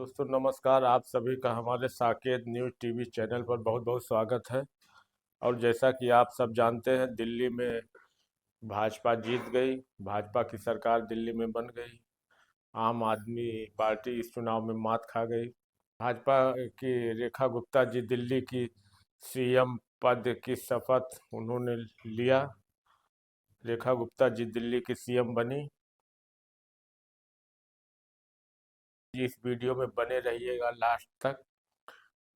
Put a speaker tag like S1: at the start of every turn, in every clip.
S1: दोस्तों नमस्कार। आप सभी का हमारे साकेत न्यूज़ टीवी चैनल पर बहुत बहुत स्वागत है। और जैसा कि आप सब जानते हैं, दिल्ली में भाजपा जीत गई। भाजपा की सरकार दिल्ली में बन गई। आम आदमी पार्टी इस चुनाव में मात खा गई। भाजपा की रेखा गुप्ता जी दिल्ली की सीएम पद की शपथ उन्होंने लिया। रेखा गुप्ता जी दिल्ली की सीएम बनी। इस वीडियो में बने रहिएगा लास्ट तक,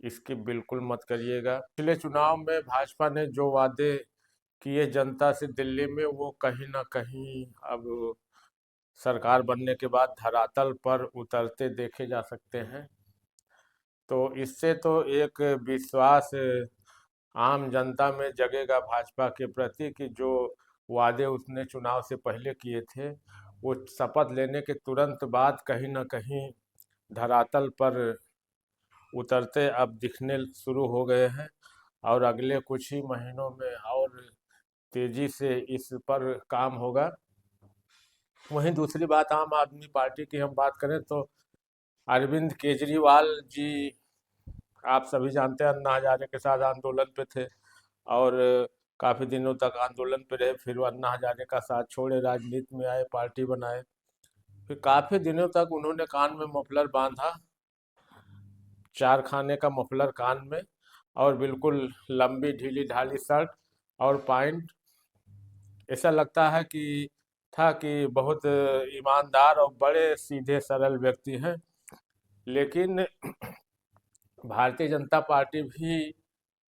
S1: इसकी बिल्कुल मत करिएगा। पिछले चुनाव में भाजपा ने जो वादे किए जनता से दिल्ली में, वो कहीं ना कहीं अब सरकार बनने के बाद धरातल पर उतरते देखे जा सकते हैं। तो इससे तो एक विश्वास आम जनता में जगेगा भाजपा के प्रति कि जो वादे उसने चुनाव से पहले किए थे, वो शपथ लेने के तुरंत बाद कहीं ना कहीं धरातल पर उतरते अब दिखने शुरू हो गए हैं। और अगले कुछ ही महीनों में और तेजी से इस पर काम होगा। वहीं दूसरी बात, आम आदमी पार्टी की हम बात करें तो अरविंद केजरीवाल जी, आप सभी जानते हैं, अन्ना हजारे के साथ आंदोलन पे थे और काफ़ी दिनों तक आंदोलन पे रहे। फिर वो अन्ना हजारे का साथ छोड़े, राजनीति में आए, पार्टी बनाए। फिर काफ़ी दिनों तक उन्होंने कान में मफलर बांधा, चार खाने का मफलर कान में, और बिल्कुल लंबी ढीली ढाली शर्ट और पैंट। ऐसा लगता है कि था कि बहुत ईमानदार और बड़े सीधे सरल व्यक्ति हैं। लेकिन भारतीय जनता पार्टी भी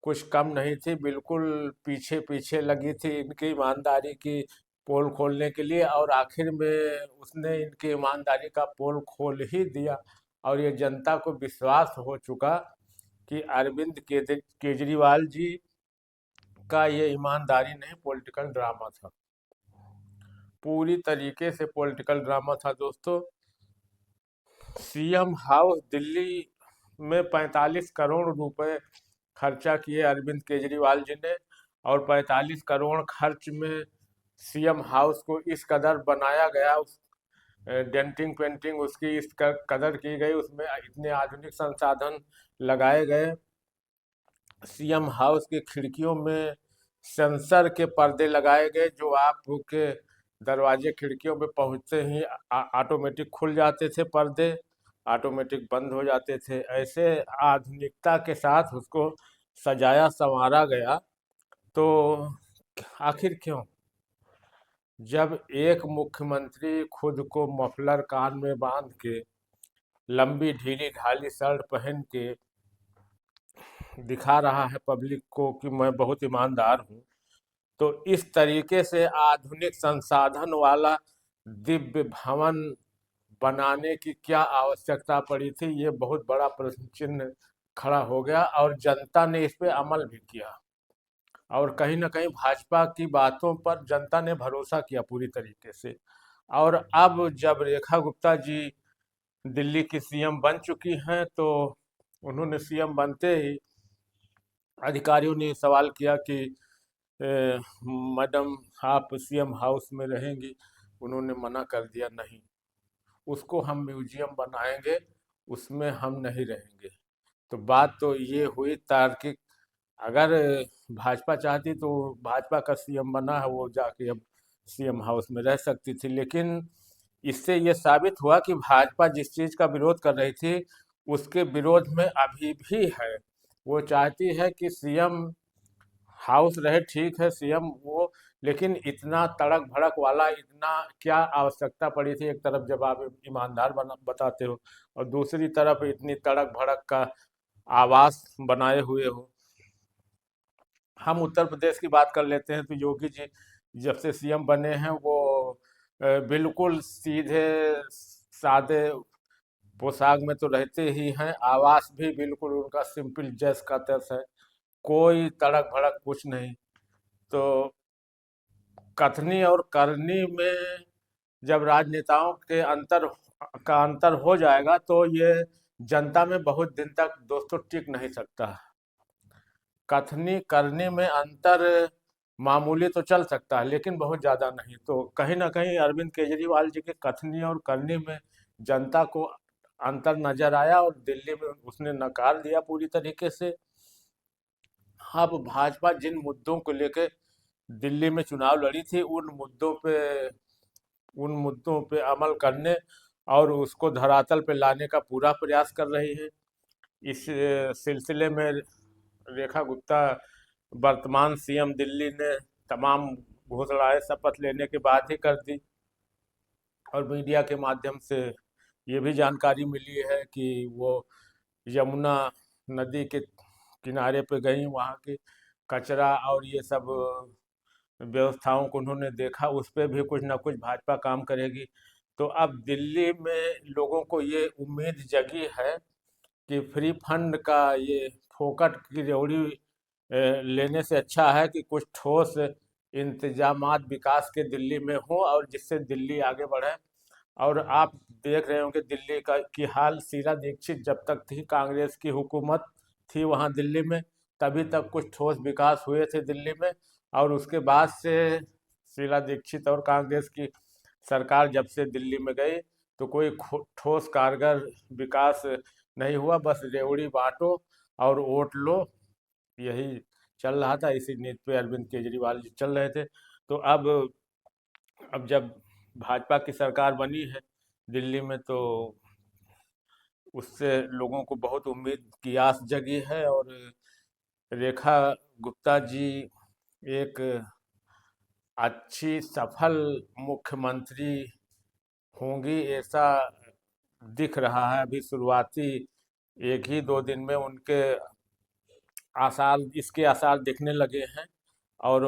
S1: कुछ कम नहीं थी, बिल्कुल पीछे पीछे लगी थी इनकी ईमानदारी की पोल खोलने के लिए। और आखिर में उसने इनकी ईमानदारी का पोल खोल ही दिया। और ये जनता को विश्वास हो चुका कि अरविंद केजरीवाल जी का ये ईमानदारी नहीं, पॉलिटिकल ड्रामा था। पूरी तरीके से पॉलिटिकल ड्रामा था दोस्तों। सीएम हाउस दिल्ली में 45 करोड़ रुपए खर्चा किए अरविंद केजरीवाल जी ने। और 45 करोड़ खर्च में सीएम हाउस को इस कदर बनाया गया, उस डेंटिंग पेंटिंग उसकी इस कदर की गई, उसमें इतने आधुनिक संसाधन लगाए गए। सीएम हाउस की खिड़कियों में सेंसर के पर्दे लगाए गए, जो आपके दरवाजे खिड़कियों पे पहुंचते ही ऑटोमेटिक खुल जाते थे पर्दे, ऑटोमेटिक बंद हो जाते थे। ऐसे आधुनिकता के साथ उसको सजाया संवारा गया। तो आखिर क्यों? जब एक मुख्यमंत्री खुद को मफलर कान में बांध के, लंबी ढीली ढाली शर्ट पहन के दिखा रहा है पब्लिक को कि मैं बहुत ईमानदार हूँ, तो इस तरीके से आधुनिक संसाधन वाला दिव्य भवन बनाने की क्या आवश्यकता पड़ी थी? ये बहुत बड़ा प्रश्न चिन्ह खड़ा हो गया। और जनता ने इस पे अमल भी किया। और कहीं ना कहीं भाजपा की बातों पर जनता ने भरोसा किया पूरी तरीके से। और अब जब रेखा गुप्ता जी दिल्ली की सीएम बन चुकी हैं, तो उन्होंने सीएम बनते ही अधिकारियों ने सवाल किया कि मैडम आप सीएम हाउस में रहेंगी? उन्होंने मना कर दिया, नहीं, उसको हम म्यूजियम बनाएंगे, उसमें हम नहीं रहेंगे। तो बात तो ये हुई तार्किक। अगर भाजपा चाहती तो भाजपा का सीएम बना है, वो जाके अब सीएम हाउस में रह सकती थी। लेकिन इससे ये साबित हुआ कि भाजपा जिस चीज़ का विरोध कर रही थी, उसके विरोध में अभी भी है। वो चाहती है कि सीएम हाउस रहे, ठीक है सीएम वो, लेकिन इतना तड़क भड़क वाला इतना क्या आवश्यकता पड़ी थी? एक तरफ जब आप ईमानदार बताते हो, और दूसरी तरफ इतनी तड़क भड़क का आवास बनाए हुए हो। हम उत्तर प्रदेश की बात कर लेते हैं तो योगी जी जब से सीएम बने हैं, वो बिल्कुल सीधे सादे पोशाक में तो रहते ही हैं, आवास भी बिल्कुल उनका सिंपल जैस का तैस है, कोई तड़क भड़क कुछ नहीं। तो कथनी और करनी में जब राजनेताओं के अंतर हो जाएगा, तो ये जनता में बहुत दिन तक दोस्तों टिक नहीं सकता। कथनी करनी में अंतर मामूली तो चल सकता है, लेकिन बहुत ज़्यादा नहीं। तो कहीं ना कहीं अरविंद केजरीवाल जी के कथनी और करनी में जनता को अंतर नजर आया और दिल्ली में उसने नकार दिया पूरी तरीके से। अब भाजपा जिन मुद्दों को लेकर दिल्ली में चुनाव लड़ी थी, उन मुद्दों पे अमल करने और उसको धरातल पे लाने का पूरा प्रयास कर रही है। इस सिलसिले में रेखा गुप्ता वर्तमान सीएम दिल्ली ने तमाम घोषणाएं शपथ लेने के बाद ही कर दी और मीडिया के माध्यम से ये भी जानकारी मिली है कि वो यमुना नदी के किनारे पे गई, वहाँ की कचरा और ये सब व्यवस्थाओं को उन्होंने देखा, उस पर भी कुछ ना कुछ भाजपा काम करेगी। तो अब दिल्ली में लोगों को ये उम्मीद जगी है कि फ्री फंड का ये फोकट की रेवड़ी लेने से अच्छा है कि कुछ ठोस इंतजामात विकास के दिल्ली में हो और जिससे दिल्ली आगे बढ़े। और आप देख रहे होंगे दिल्ली का की हाल, शीला दीक्षित जब तक थी, कांग्रेस की हुकूमत थी वहाँ दिल्ली में, तभी तक कुछ ठोस विकास हुए थे दिल्ली में। और उसके बाद से शीला दीक्षित और कांग्रेस की सरकार जब से दिल्ली में गई तो कोई ठोस कारगर विकास नहीं हुआ, बस रेवड़ी बांटो और वोट लो, यही चल रहा था। इसी नीति पे अरविंद केजरीवाल जी चल रहे थे। तो अब जब भाजपा की सरकार बनी है दिल्ली में, तो उससे लोगों को बहुत उम्मीद की आस जगी है और रेखा गुप्ता जी एक अच्छी सफल मुख्यमंत्री होंगी, ऐसा दिख रहा है। अभी शुरुआती 1 ही 2 दिन में उनके इसके आसार दिखने लगे हैं और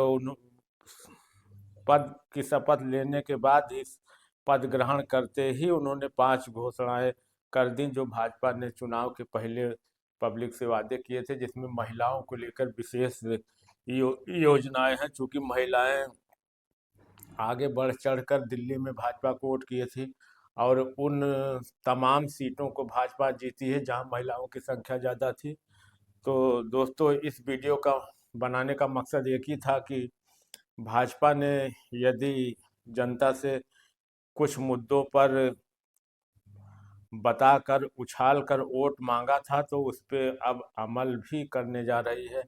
S1: पद की शपथ लेने के बाद इस पद ग्रहण करते ही उन्होंने 5 घोषणाएं कर दी जो भाजपा ने चुनाव के पहले पब्लिक से वादे किए थे, जिसमें महिलाओं को लेकर विशेष योजनाएं हैं। चूंकि महिलाएं आगे बढ़ चढ़कर दिल्ली में भाजपा को वोट किए थी और उन तमाम सीटों को भाजपा जीती है जहां महिलाओं की संख्या ज़्यादा थी। तो दोस्तों, इस वीडियो का बनाने का मकसद एक ही था कि भाजपा ने यदि जनता से कुछ मुद्दों पर बताकर उछाल कर वोट मांगा था तो उस पर अब अमल भी करने जा रही है।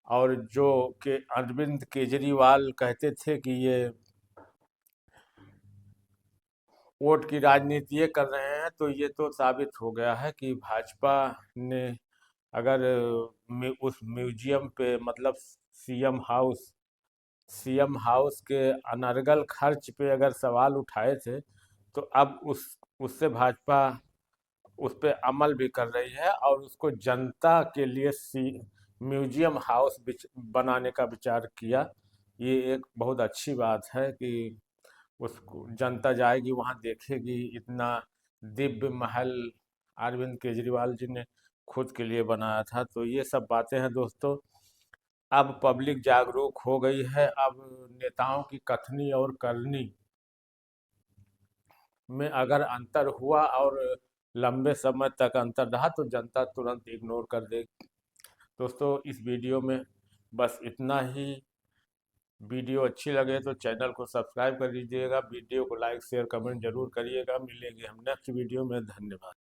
S1: और जो कि अरविंद केजरीवाल कहते थे कि ये वोट की राजनीति ये कर रहे हैं, तो ये तो साबित हो गया है कि भाजपा ने अगर उस म्यूजियम पे, मतलब सीएम हाउस के अनर्गल खर्च पे अगर सवाल उठाए थे, तो अब उससे भाजपा उस पे अमल भी कर रही है और उसको जनता के लिए म्यूजियम हाउस बनाने का विचार किया। ये एक बहुत अच्छी बात है कि उसको जनता जाएगी वहाँ देखेगी। इतना दिव्य महल अरविंद केजरीवाल जी ने खुद के लिए बनाया था। तो ये सब बातें हैं दोस्तों। अब पब्लिक जागरूक हो गई है। अब नेताओं की कथनी और करनी में अगर अंतर हुआ और लंबे समय तक अंतर रहा तो जनता तुरंत इग्नोर कर देगी। दोस्तों, इस वीडियो में बस इतना ही। वीडियो अच्छी लगे तो चैनल को सब्सक्राइब कर लीजिएगा, वीडियो को लाइक शेयर कमेंट जरूर करिएगा। मिलेंगे हम नेक्स्ट वीडियो में। धन्यवाद।